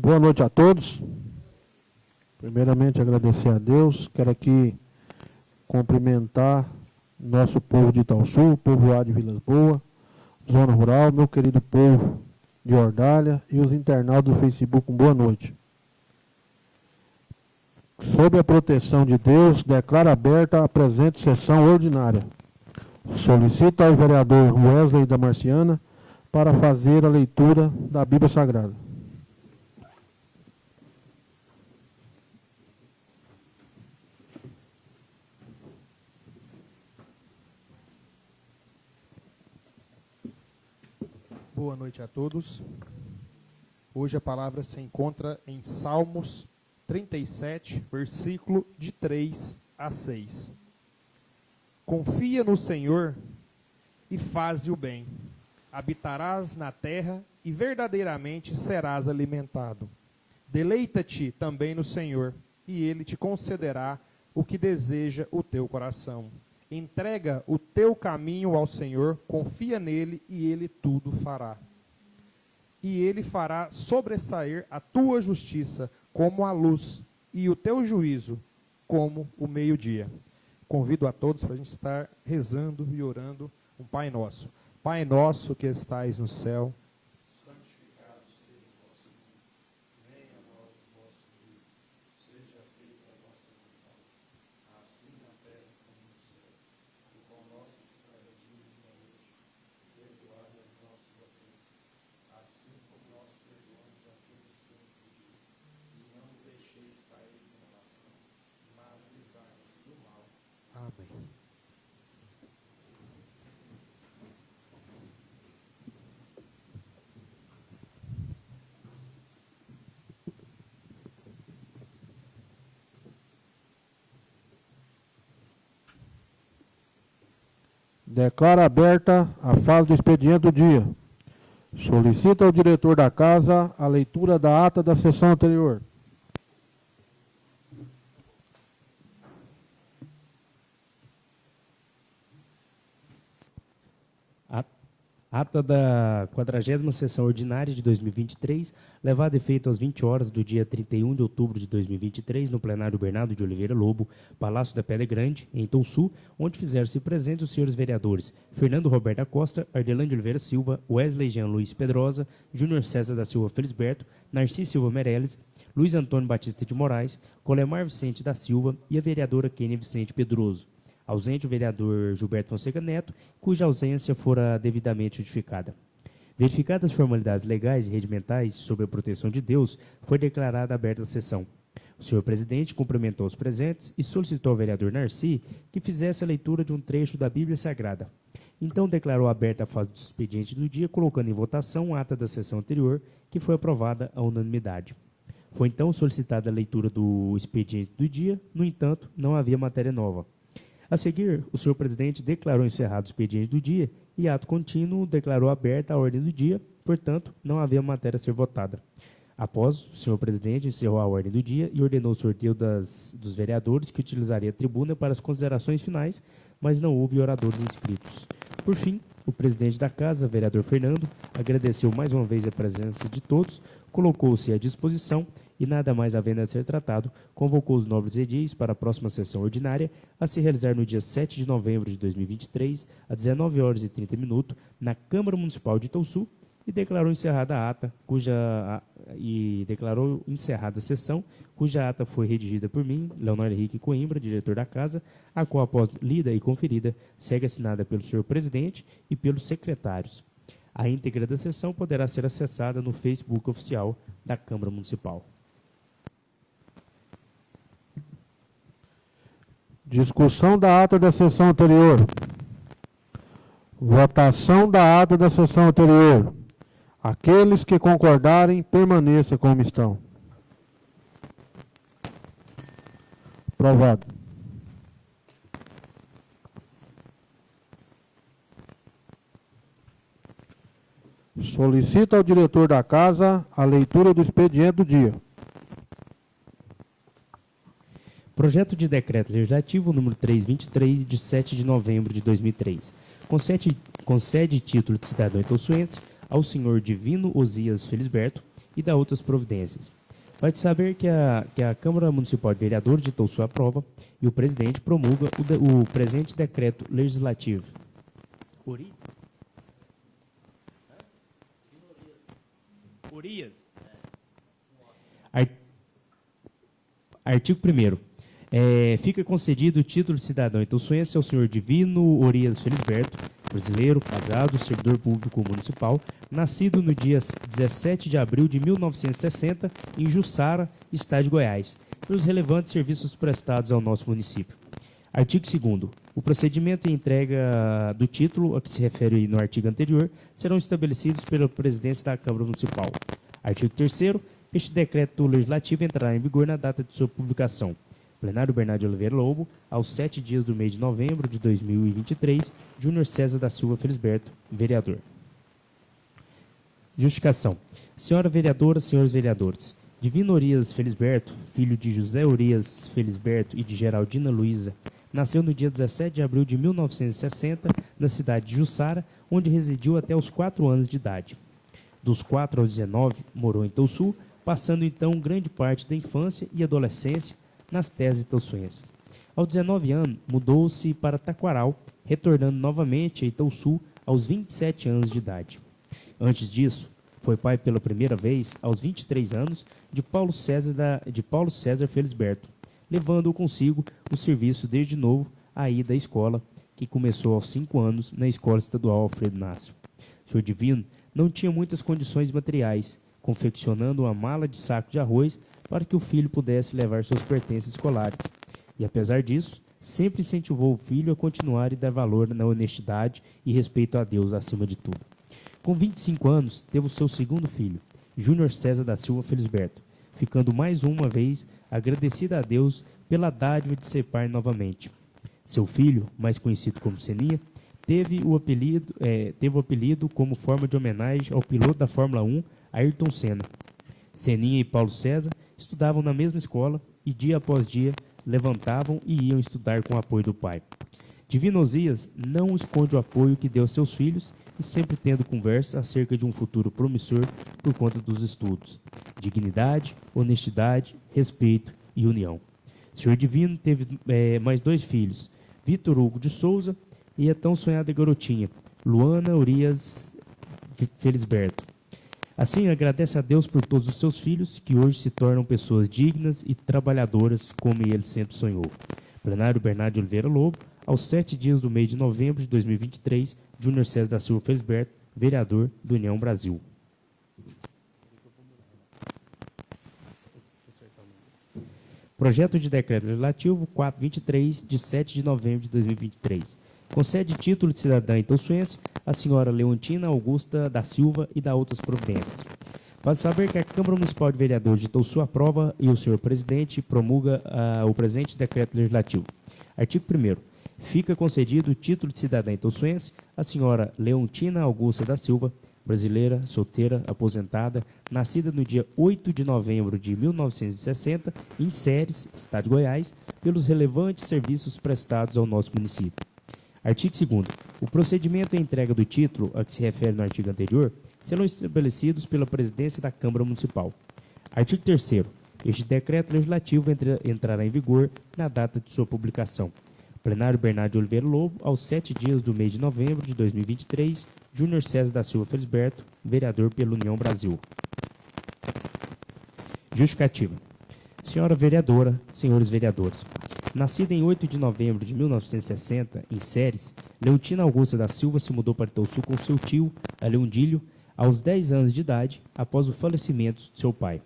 Boa noite a todos. Primeiramente, agradecer a Deus. Quero aqui cumprimentar nosso povo de Itaúsu, povoado de Vilas Boas, Zona Rural, meu querido povo de Ordalha e os internautas do Facebook, boa noite. Sob a proteção de Deus, declaro aberta a presente sessão ordinária. Solicito ao vereador Wesley da Marciana para fazer a leitura da Bíblia Sagrada. Boa noite a todos. Hoje a palavra se encontra em Salmos 37, versículo de 3 a 6. Confia no Senhor e faze o bem. Habitarás na terra e verdadeiramente serás alimentado. Deleita-te também no Senhor, e Ele te concederá o que deseja o teu coração. Entrega o teu caminho ao Senhor, confia nele e Ele tudo fará. E Ele fará sobressair a tua justiça como a luz e o teu juízo como o meio-dia. Convido a todos para a gente estar rezando e orando um Pai Nosso. Pai nosso que estais no céu, santificado seja o vosso nome. Venha a nós o vosso reino. Seja feita a vossa vontade, assim na terra como no céu. O pão nosso de cada dia nos dá hoje. Perdoai as nossas ofensas, assim como nós perdoamos a todos que nos pediram. E não nos deixeis cair em tentação, mas livrai-nos do mal. Amém. Declaro aberta a fase do expediente do dia. Solicito ao diretor da casa a leitura da ata da sessão anterior. Ata da 40ª sessão ordinária de 2023, levada a efeito às 20 horas do dia 31 de outubro de 2023, no plenário Bernardo de Oliveira Lobo, Palácio da Pedra Grande, em Itaúsu, onde fizeram-se presentes os senhores vereadores Fernando Roberto da Costa, Ardelândia Oliveira Silva, Wesley Jean Luiz Pedrosa, Júnior César da Silva Felisberto, Narciso Silva Meirelles, Luiz Antônio Batista de Moraes, Colemar Vicente da Silva e a vereadora Kênia Vicente Pedroso. Ausente o vereador Gilberto Fonseca Neto, cuja ausência fora devidamente justificada. Verificadas as formalidades legais e regimentais sobre a proteção de Deus, foi declarada aberta a sessão. O senhor presidente cumprimentou os presentes e solicitou ao vereador Narci que fizesse a leitura de um trecho da Bíblia Sagrada. Então declarou aberta a fase do expediente do dia, colocando em votação a ata da sessão anterior, que foi aprovada à unanimidade. Foi então solicitada a leitura do expediente do dia, no entanto, não havia matéria nova. A seguir, o senhor presidente declarou encerrado o expediente do dia e, ato contínuo, declarou aberta a ordem do dia, portanto, não havia matéria a ser votada. Após, o senhor presidente encerrou a ordem do dia e ordenou o sorteio dos vereadores que utilizaria a tribuna para as considerações finais, mas não houve oradores inscritos. Por fim, o presidente da casa, vereador Fernando, agradeceu mais uma vez a presença de todos, colocou-se à disposição e, nada mais havendo a ser tratado, convocou os nobres edis para a próxima sessão ordinária, a se realizar no dia 7 de novembro de 2023, às 19 horas e 30 minutos, na Câmara Municipal de Itaúsu, e declarou encerrada a ata, a sessão, cuja ata foi redigida por mim, Leonardo Henrique Coimbra, diretor da casa, a qual, após lida e conferida, segue assinada pelo senhor presidente e pelos secretários. A íntegra da sessão poderá ser acessada no Facebook oficial da Câmara Municipal. Discussão da ata da sessão anterior. Votação da ata da sessão anterior. Aqueles que concordarem, permaneçam como estão. Aprovado. Solicito ao diretor da casa a leitura do expediente do dia. Projeto de Decreto Legislativo número 323, de 7 de novembro de 2003. Concede título de cidadão itauçuense ao senhor Divino Osias Felisberto e dá outras providências. Vai de saber que a Câmara Municipal de Vereadores ditou sua prova e o presidente promulga o presente decreto legislativo. Urias. Artigo 1º. Fica concedido o título de cidadão ituçuense ao senhor Divino Urias Felisberto, brasileiro, casado, servidor público municipal, nascido no dia 17 de abril de 1960 em Jussara, estado de Goiás, pelos relevantes serviços prestados ao nosso município. Artigo 2º. O procedimento e entrega do título a que se refere no artigo anterior serão estabelecidos pela presidência da Câmara Municipal. Artigo 3º. Este decreto legislativo entrará em vigor na data de sua publicação. Plenário Bernardo de Oliveira Lobo, aos 7 dias do mês de novembro de 2023, Júnior César da Silva Felisberto, vereador. Justificação. Senhora vereadora, senhores vereadores, Divino Urias Felisberto, filho de José Urias Felisberto e de Geraldina Luiza, nasceu no dia 17 de abril de 1960, na cidade de Jussara, onde residiu até os 4 anos de idade. Dos 4 aos 19, morou em Itaúsu, passando então grande parte da infância e adolescência nas terras itaúsuenses. Aos 19 anos, mudou-se para Taquaral, retornando novamente a Itaúsu aos 27 anos de idade. Antes disso, foi pai pela primeira vez, aos 23 anos, de Paulo César Felisberto, levando consigo o serviço desde novo à ida à escola, que começou aos 5 anos na Escola Estadual Alfredo Nasser. Senhor Divino não tinha muitas condições materiais, confeccionando uma mala de saco de arroz para que o filho pudesse levar seus pertences escolares. E, apesar disso, sempre incentivou o filho a continuar e dar valor na honestidade e respeito a Deus acima de tudo. Com 25 anos, teve o seu segundo filho, Júnior César da Silva Felisberto, ficando mais uma vez agradecida a Deus pela dádiva de ser pai novamente. Seu filho, mais conhecido como Seninha, teve o apelido como forma de homenagem ao piloto da Fórmula 1, Ayrton Senna. Seninha e Paulo César estudavam na mesma escola e, dia após dia, levantavam e iam estudar com o apoio do pai. Divino Osias não esconde o apoio que deu aos seus filhos e sempre tendo conversa acerca de um futuro promissor por conta dos estudos. Dignidade, honestidade, respeito e união. O senhor Divino teve mais 2 filhos, Vitor Hugo de Souza e a tão sonhada garotinha, Luana Urias Felisberto. Assim, agradece a Deus por todos os seus filhos, que hoje se tornam pessoas dignas e trabalhadoras, como ele sempre sonhou. Plenário Bernardo de Oliveira Lobo, aos 7 dias do mês de novembro de 2023, Júnior César da Silva Felisberto, vereador do União Brasil. Projeto de Decreto Legislativo 423, de 7 de novembro de 2023. Concede título de cidadã itaúsuense à senhora Leontina Augusta da Silva e dá outras providências. Pode saber que a Câmara Municipal de Vereadores ditou sua prova e o senhor presidente promulga o presente decreto legislativo. Artigo 1º. Fica concedido o título de cidadã itaúsuense à senhora Leontina Augusta da Silva, brasileira, solteira, aposentada, nascida no dia 8 de novembro de 1960, em Ceres, estado de Goiás, pelos relevantes serviços prestados ao nosso município. Artigo 2º. O procedimento e entrega do título, a que se refere no artigo anterior, serão estabelecidos pela presidência da Câmara Municipal. Artigo 3º. Este decreto legislativo entrará em vigor na data de sua publicação. Plenário Bernardo de Oliveira Lobo, aos 7 dias do mês de novembro de 2023, Júnior César da Silva Felisberto, vereador pela União Brasil. Justificativa. Senhora vereadora, senhores vereadores, nascida em 8 de novembro de 1960, em Ceres, Leontina Augusta da Silva se mudou para Itaúsu com seu tio, Leondílio, aos 10 anos de idade, após o falecimento de seu pai.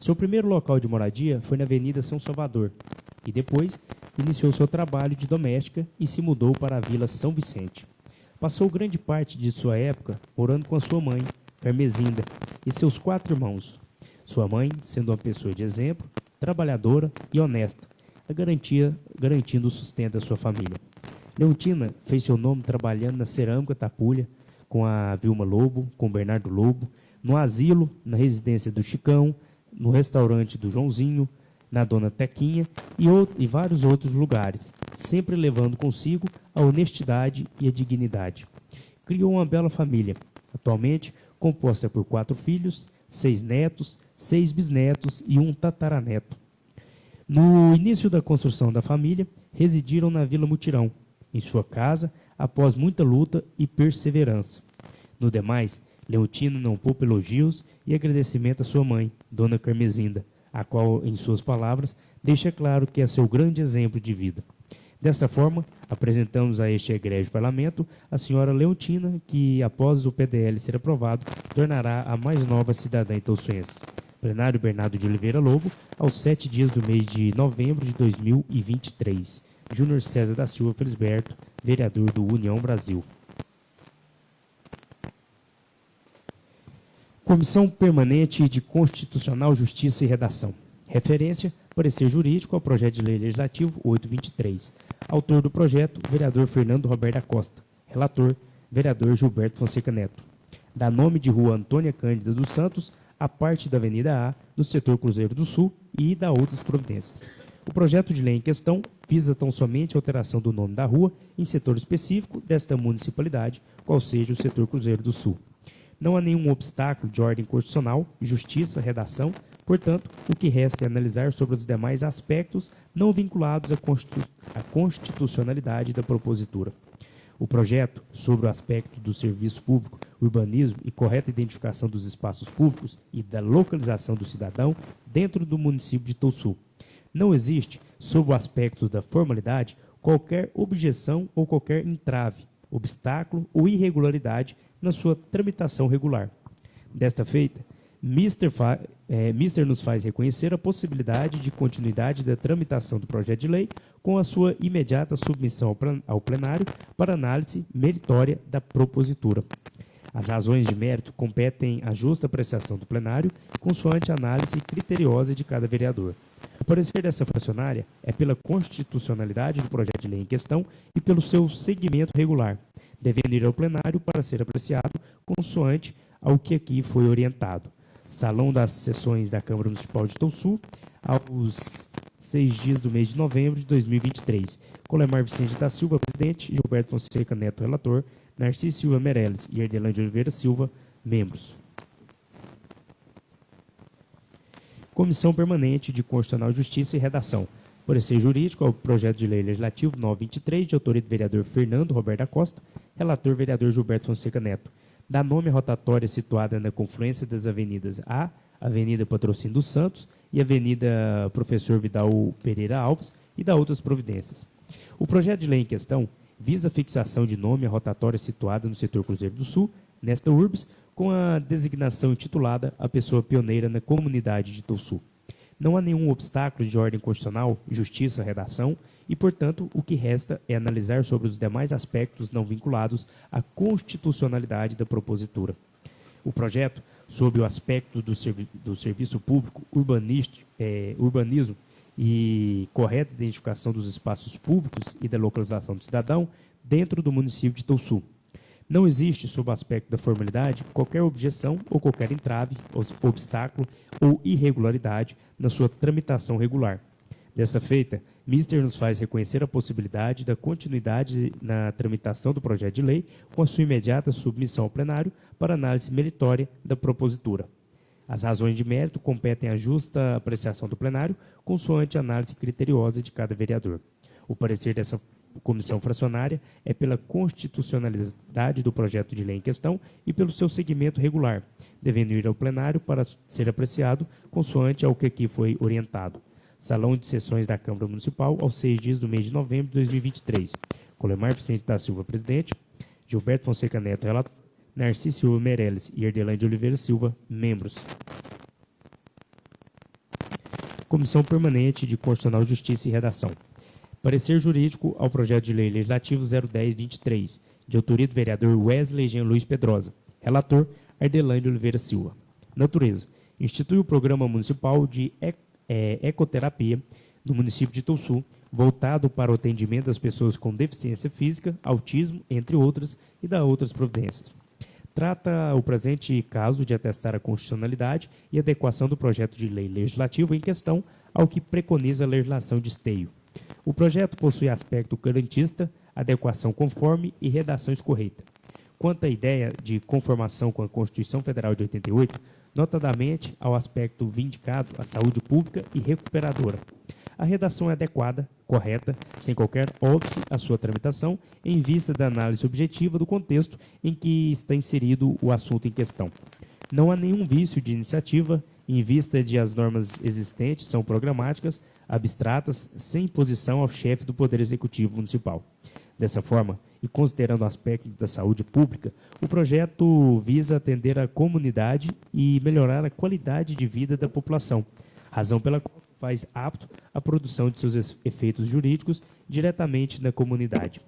Seu primeiro local de moradia foi na Avenida São Salvador, e depois iniciou seu trabalho de doméstica e se mudou para a Vila São Vicente. Passou grande parte de sua época morando com a sua mãe, Carmesinda, e seus 4 irmãos. Sua mãe, sendo uma pessoa de exemplo, trabalhadora e honesta, garantindo o sustento da sua família. Leontina fez seu nome trabalhando na cerâmica Tapulha, com a Vilma Lobo, com Bernardo Lobo, no asilo, na residência do Chicão, no restaurante do Joãozinho, na Dona Tequinha e vários outros lugares, sempre levando consigo a honestidade e a dignidade. Criou uma bela família, atualmente composta por 4 filhos, 6 netos, 6 bisnetos e um tataraneto. No início da construção da família, residiram na Vila Mutirão, em sua casa, após muita luta e perseverança. No demais, Leontino não poupa elogios e agradecimento à sua mãe, Dona Carmesinda, a qual, em suas palavras, deixa claro que é seu grande exemplo de vida. Desta forma, apresentamos a este egrégio parlamento a senhora Leontina, que, após o PDL ser aprovado, tornará a mais nova cidadã itauçuense. Plenário Bernardo de Oliveira Lobo, aos 7 dias do mês de novembro de 2023. Júnior César da Silva Felisberto, vereador do União Brasil. Comissão Permanente de Constitucional, Justiça e Redação. Referência, parecer jurídico ao projeto de lei legislativo 823. Autor do projeto, vereador Fernando Roberto da Costa. Relator, vereador Gilberto Fonseca Neto. Dá nome de rua Antônia Cândida dos Santos, a parte da Avenida A, do setor Cruzeiro do Sul e da outras providências. O projeto de lei em questão visa tão somente a alteração do nome da rua em setor específico desta municipalidade, qual seja o setor Cruzeiro do Sul. Não há nenhum obstáculo de ordem constitucional, justiça, redação, portanto, o que resta é analisar sobre os demais aspectos não vinculados à constitucionalidade da propositura. O projeto, sobre o aspecto do serviço público, urbanismo e correta identificação dos espaços públicos e da localização do cidadão dentro do município de Itauçu. Não existe, sob o aspecto da formalidade, qualquer objeção ou qualquer entrave, obstáculo ou irregularidade na sua tramitação regular. Desta feita, Mister nos faz reconhecer a possibilidade de continuidade da tramitação do projeto de lei com a sua imediata submissão ao plenário para análise meritória da propositura. As razões de mérito competem à justa apreciação do plenário, consoante a análise criteriosa de cada vereador. O parecer dessa fracionária é pela constitucionalidade do projeto de lei em questão e pelo seu seguimento regular, devendo ir ao plenário para ser apreciado consoante ao que aqui foi orientado. Salão das Sessões da Câmara Municipal de Itauçu, aos 6 dias do mês de novembro de 2023. Colemar Vicente da Silva, presidente, Gilberto Fonseca Neto, relator, Narciso Silva Meirelles e Erdelândia Oliveira Silva, membros. Comissão Permanente de Constitucional Justiça e Redação. Parecer jurídico ao projeto de lei legislativo 923, de autoria do vereador Fernando Roberto da Costa, relator vereador Gilberto Fonseca Neto. Dá nome à rotatória situada na confluência das avenidas A, Avenida Patrocínio dos Santos e Avenida Professor Vidal Pereira Alves e da outras providências. O projeto de lei em questão visa a fixação de nome à rotatória situada no setor Cruzeiro do Sul, nesta urbs, com a designação intitulada a pessoa pioneira na comunidade de Itauçu. Não há nenhum obstáculo de ordem constitucional, justiça, redação, e, portanto, o que resta é analisar sobre os demais aspectos não vinculados à constitucionalidade da propositura. O projeto, sob o aspecto do serviço público, urbanismo e correta identificação dos espaços públicos e da localização do cidadão dentro do município de Itauçu. Não existe, sob o aspecto da formalidade, qualquer objeção ou qualquer entrave, obstáculo ou irregularidade na sua tramitação regular. Dessa feita, Mister nos faz reconhecer a possibilidade da continuidade na tramitação do projeto de lei com a sua imediata submissão ao plenário para análise meritória da propositura. As razões de mérito competem à justa apreciação do plenário, consoante a análise criteriosa de cada vereador. O parecer dessa comissão fracionária é pela constitucionalidade do projeto de lei em questão e pelo seu seguimento regular, devendo ir ao plenário para ser apreciado consoante ao que aqui foi orientado. Salão de Sessões da Câmara Municipal, aos 6 dias do mês de novembro de 2023. Colemar Vicente da Silva, presidente. Gilberto Fonseca Neto, relator. Narciso Silva Meirelles e Erdelândia Oliveira Silva, membros. Comissão Permanente de Constitucional Justiça e Redação. Parecer jurídico ao projeto de lei legislativo 01023, de autoria do vereador Wesley Jean Luiz Pedrosa. Relator, Erdelândia Oliveira Silva. Natureza. Institui o Programa Municipal de Ecoterapia no município de Itauçu, voltado para o atendimento das pessoas com deficiência física, autismo, entre outras, e da outras providências. Trata o presente caso de atestar a constitucionalidade e adequação do projeto de lei legislativo em questão ao que preconiza a legislação de esteio. O projeto possui aspecto garantista, adequação conforme e redação escorreita. quanto à ideia de conformação com a Constituição Federal de 88, notadamente ao aspecto vindicado à saúde pública e recuperadora. A redação é adequada, correta, sem qualquer óbice à sua tramitação, em vista da análise objetiva do contexto em que está inserido o assunto em questão. Não há nenhum vício de iniciativa, em vista de as normas existentes são programáticas, abstratas, sem imposição ao chefe do Poder Executivo Municipal. Dessa forma, e considerando o aspecto da saúde pública, o projeto visa atender a comunidade e melhorar a qualidade de vida da população, razão pela qual faz apto a produção de seus efeitos jurídicos diretamente na comunidade.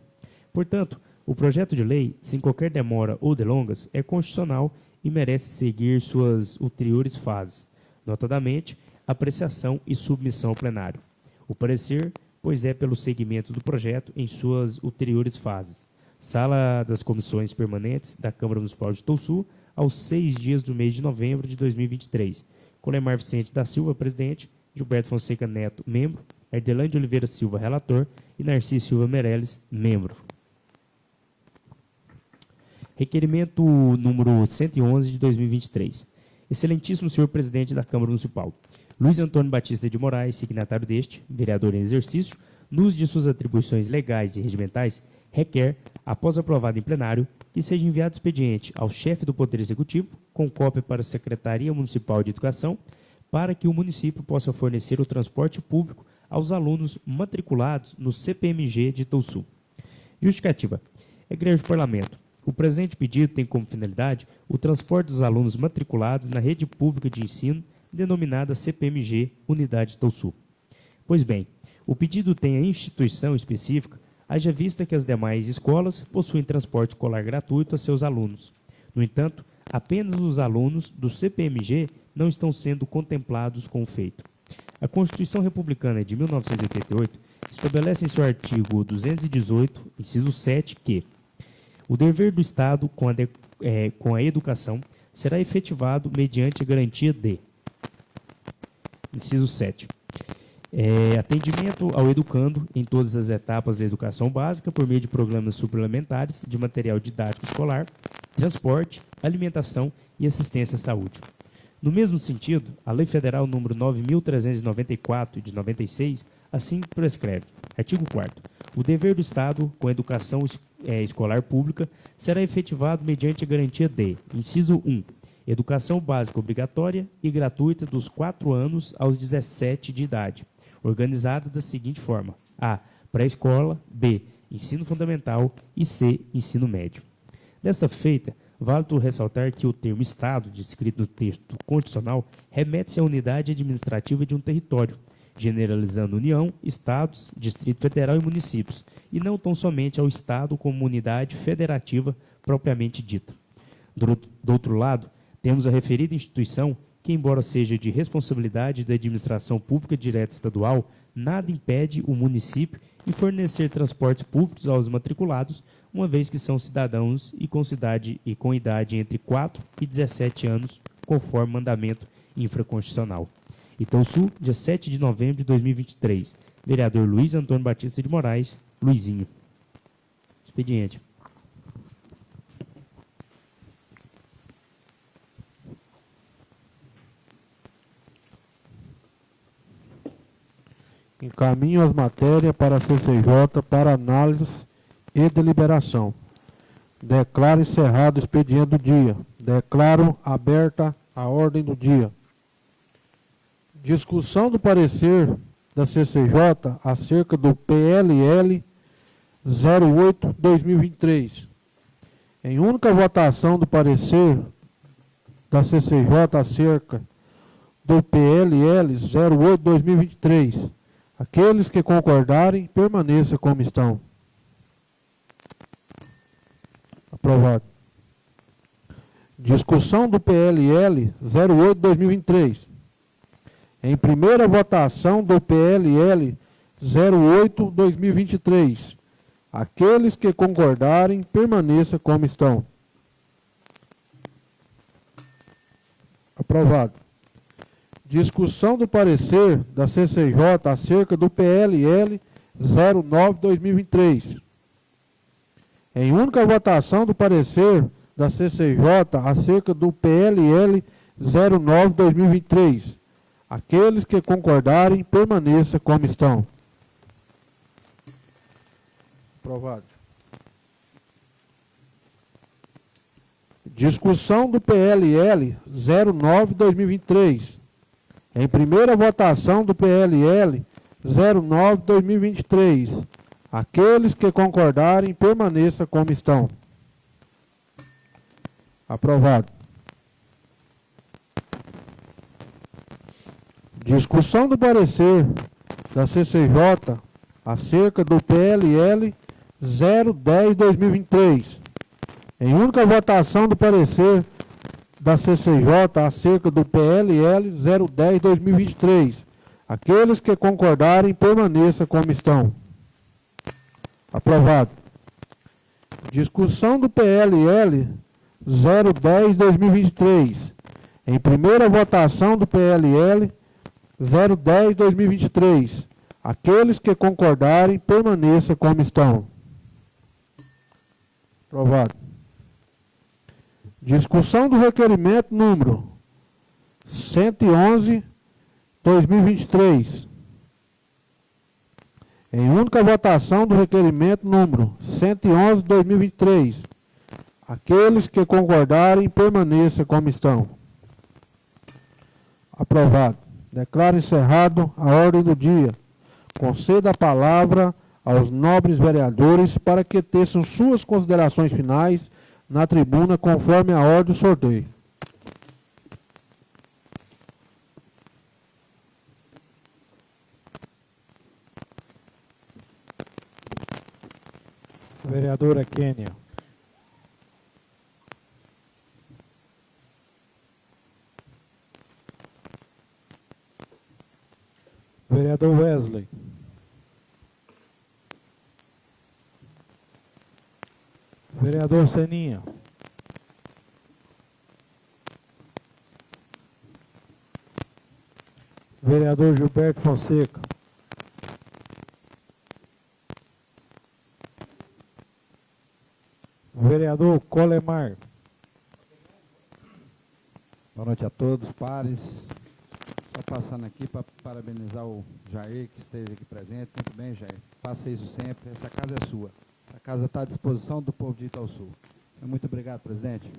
Portanto, o projeto de lei, sem qualquer demora ou delongas, é constitucional e merece seguir suas ulteriores fases, notadamente, apreciação e submissão ao plenário. O parecer, pois é pelo seguimento do projeto em suas ulteriores fases. Sala das Comissões Permanentes da Câmara Municipal de Touçu, aos 6 dias do mês de novembro de 2023. Colemar Vicente da Silva, presidente, Gilberto Fonseca Neto, membro, Erdelândia Oliveira Silva, relator, e Narciso Silva Meirelles, membro. Requerimento número 111 de 2023. Excelentíssimo senhor presidente da Câmara Municipal, Luiz Antônio Batista de Moraes, signatário deste, vereador em exercício, no uso de suas atribuições legais e regimentais, requer, após aprovado em plenário, que seja enviado expediente ao chefe do Poder Executivo, com cópia para a Secretaria Municipal de Educação, para que o município possa fornecer o transporte público aos alunos matriculados no CPMG de Touçu. Justificativa. Egresso do Parlamento. O presente pedido tem como finalidade o transporte dos alunos matriculados na rede pública de ensino, denominada CPMG Unidade Touçu. Pois bem, o pedido tem a instituição específica, haja vista que as demais escolas possuem transporte escolar gratuito a seus alunos. No entanto, apenas os alunos do CPMG não estão sendo contemplados com o feito. A Constituição Republicana de 1988 estabelece em seu artigo 218, inciso 7, que o dever do Estado com a educação será efetivado mediante a garantia de, inciso 7, atendimento ao educando em todas as etapas da educação básica por meio de programas suplementares de material didático escolar, transporte, alimentação e assistência à saúde. No mesmo sentido, a Lei Federal nº 9.394, de 96, assim prescreve. Artigo 4º. O dever do Estado com a educação escolar pública será efetivado mediante a garantia de, inciso 1, educação básica obrigatória e gratuita dos 4 anos aos 17 de idade, organizada da seguinte forma: A. Pré-escola, B. Ensino fundamental e C. Ensino médio. Desta feita, válido ressaltar que o termo Estado, descrito no texto constitucional, remete-se à unidade administrativa de um território, generalizando União, Estados, Distrito Federal e municípios, e não tão somente ao Estado como unidade federativa propriamente dita. Do outro lado, temos a referida instituição que, embora seja de responsabilidade da administração pública direta estadual, nada impede o município em fornecer transportes públicos aos matriculados, uma vez que são cidadãos e com idade entre 4 e 17 anos, conforme mandamento infraconstitucional. Touçu, dia 7 de novembro de 2023. Vereador Luiz Antônio Batista de Moraes, Luizinho. Expediente. Encaminho as matérias para a CCJ para análise e deliberação. Declaro encerrado o expediente do dia. Declaro aberta a ordem do dia. Discussão do parecer da CCJ acerca do PLL 08/2023. Em única votação do parecer da CCJ acerca do PLL 08/2023. Aqueles que concordarem, permaneçam como estão. Aprovado. Discussão do PLL 08/2023. Em primeira votação do PLL 08/2023. Aqueles que concordarem, permaneçam como estão. Aprovado. Discussão do parecer da CCJ acerca do PLL 09/2023. em única votação do parecer da CCJ acerca do PLL 09/2023. Aqueles que concordarem, permaneça como estão. Aprovado. Discussão do PLL 09/2023. Em primeira votação do PLL 09/2023. Aqueles que concordarem, permaneça como estão. Aprovado. Discussão do parecer da CCJ acerca do PLL 010/2023. Em única votação do parecer da CCJ acerca do PLL 010/2023. Aqueles que concordarem, permaneça como estão. Aprovado. Discussão do PLL 010/2023. Em primeira votação do PLL 010/2023. Aqueles que concordarem, permaneça como estão. Aprovado. Discussão do requerimento número 111/2023. Em única votação do requerimento número 111/2023. Aqueles que concordarem, permaneça como estão. Aprovado. Declaro encerrado a ordem do dia. Conceda a palavra aos nobres vereadores para que teçam suas considerações finais na tribuna, conforme a ordem do sorteio. Vereadora Kênia. Vereador Wesley. Vereador Seninha. Vereador Gilberto Fonseca. Vereador Colemar. Boa noite a todos, pares. Só passando aqui para parabenizar o Jair, que esteve aqui presente. Muito bem, Jair. Faça isso sempre. Essa casa é sua. A casa está à disposição do povo de Itaúsu. Muito obrigado, presidente.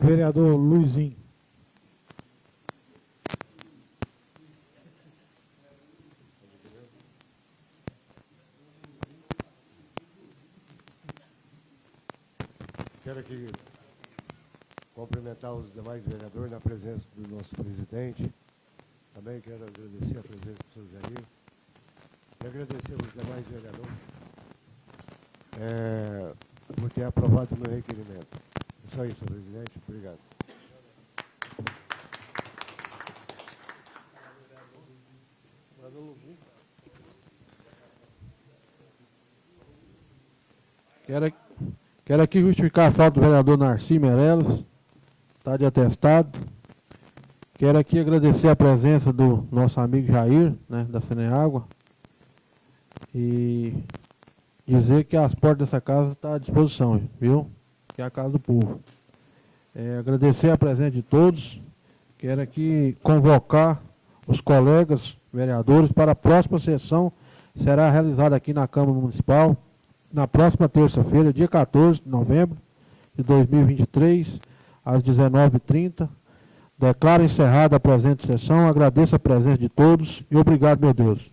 Vereador Luizinho. Quero aqui cumprimentar os demais vereadores na presença do nosso presidente. Também quero agradecer a presença do senhor Jair. E agradecer aos demais vereadores por ter aprovado o meu requerimento. É só isso, presidente. Obrigado. Quero aqui justificar a falta do vereador Narci Meirelles, está de atestado. Quero aqui agradecer a presença do nosso amigo Jair, né, da Ceneágua, e dizer que as portas dessa casa estão à disposição, viu? Que é a casa do povo. Agradecer a presença de todos. Quero aqui convocar os colegas vereadores para a próxima sessão, será realizada aqui na Câmara Municipal, na próxima terça-feira, dia 14 de novembro de 2023, às 19h30. Declaro encerrada a presente sessão, agradeço a presença de todos e obrigado, meu Deus.